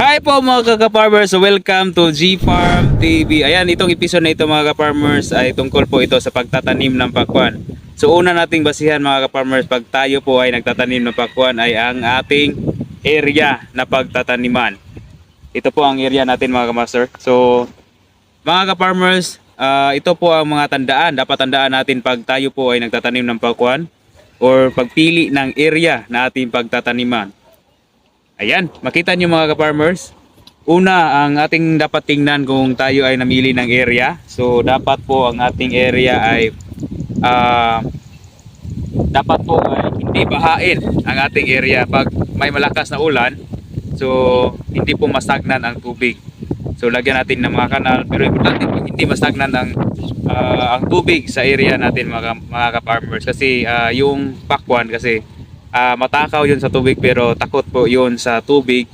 Hi po mga kaka-farmers, so welcome to G Farm TV. Ayan, itong episode na ito mga ka-farmers ay tungkol po ito sa pagtatanim ng pakwan. So una nating basihan mga ka-farmers, pag tayo po ay nagtatanim ng pakwan ay ang ating area na pagtataniman. Ito po ang area natin mga ka-master. So mga ka-farmers, ito po ang mga tandaan, dapat tandaan natin pag tayo po ay nagtatanim ng pakwan or pagpili ng area na ating pagtataniman. Ayan, makita nyo mga ka-farmers. Una, ang ating dapat tingnan kung tayo ay namili ng area. So, dapat po ang ating area ay dapat po ay hindi bahain ang ating area. Pag may malakas na ulan, so hindi po masagnan ang tubig. So, lagyan natin ng mga kanal. Pero importante po, hindi masagnan ang tubig sa area natin mga ka-farmers. Kasi yung pakwan kasi matakaw yun sa tubig pero takot po yun sa tubig